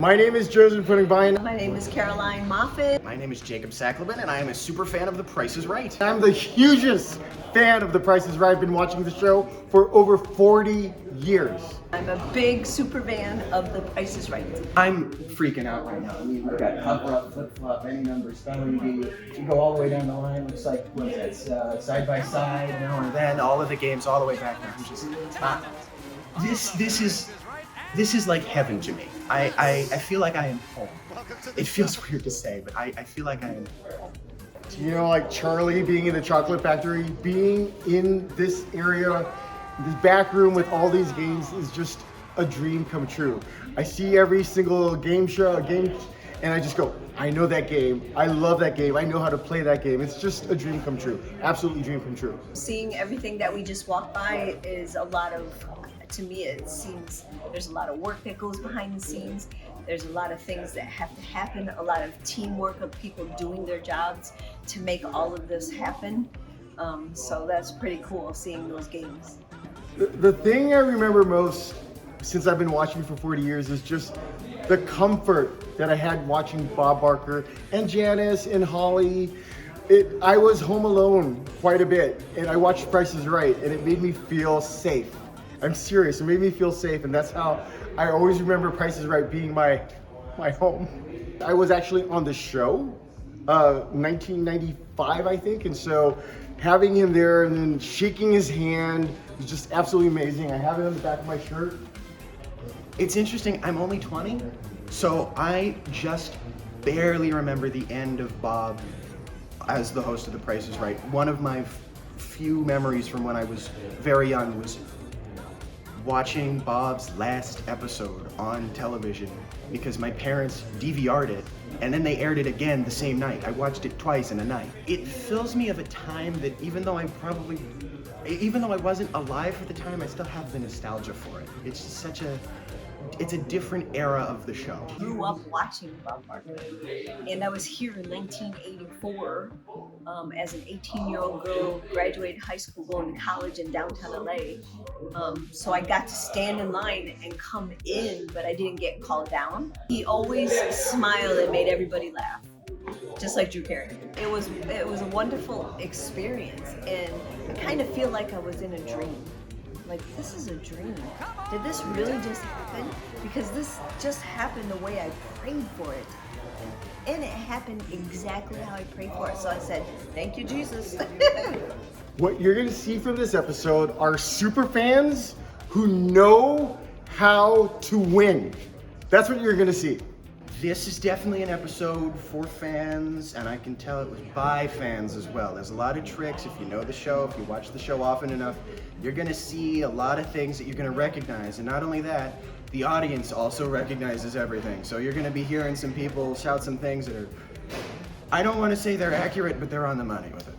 My name is Joseph Puddingbine. My name is Caroline Moffat. My name is Jacob Sackleben, and I am a super fan of The Price is Right. I'm the hugest fan of The Price is Right. I've been watching the show for over 40 years. I'm a big super fan of The Price is Right. I'm freaking out right now. I mean, we've got cover up, flip flop, any number, spelling bee. If you go all the way down the line, looks like it's side by side, now and then, all of the games all the way back now. This is like heaven to me. I feel like I am home. It feels weird to say, but I feel like I am home. You know, like Charlie being in the chocolate factory, being in this area, this back room with all these games is just a dream come true. I see every single game, and I just go, I know that game. I love that game. I know how to play that game. It's just a dream come true. Absolutely dream come true. Seeing everything that we just walked by is a lot of, to me, it seems there's a lot of work that goes behind the scenes. There's a lot of things that have to happen, a lot of teamwork of people doing their jobs to make all of this happen. So that's pretty cool, seeing those games. The thing I remember most since I've been watching for 40 years is just the comfort that I had watching Bob Barker and Janice and Holly. I was home alone quite a bit, and I watched Price is Right, and it made me feel safe. I'm serious, it made me feel safe, and that's how I always remember Price is Right being my home. I was actually on the show, 1995, I think, and so having him there and then shaking his hand was just absolutely amazing. I have it on the back of my shirt. It's interesting, I'm only 20, so I just barely remember the end of Bob as the host of The Price is Right. One of my few memories from when I was very young was watching Bob's last episode on television because my parents DVR'd it and then they aired it again the same night. I watched it twice in a night. It fills me of a time that even though I wasn't alive at the time, I still have the nostalgia for it. It's just it's a different era of the show. I grew up watching Bob Barker, and I was here in 1984 as an 18-year-old girl, graduated high school, going to college in downtown LA. So I got to stand in line and come in, but I didn't get called down. He always smiled and made everybody laugh, just like Drew Carey. It was a wonderful experience, and I kind of feel like I was in a dream. Like, this is a dream. Did this really just happen? Because this just happened the way I prayed for it. And it happened exactly how I prayed for it. So I said, thank you, Jesus. What you're gonna see from this episode are super fans who know how to win. That's what you're gonna see. This is definitely an episode for fans, and I can tell it was by fans as well. There's a lot of tricks. If you know the show, if you watch the show often enough, you're gonna see a lot of things that you're gonna recognize. And not only that, the audience also recognizes everything. So you're gonna be hearing some people shout some things that are, I don't wanna say they're accurate, but they're on the money with it.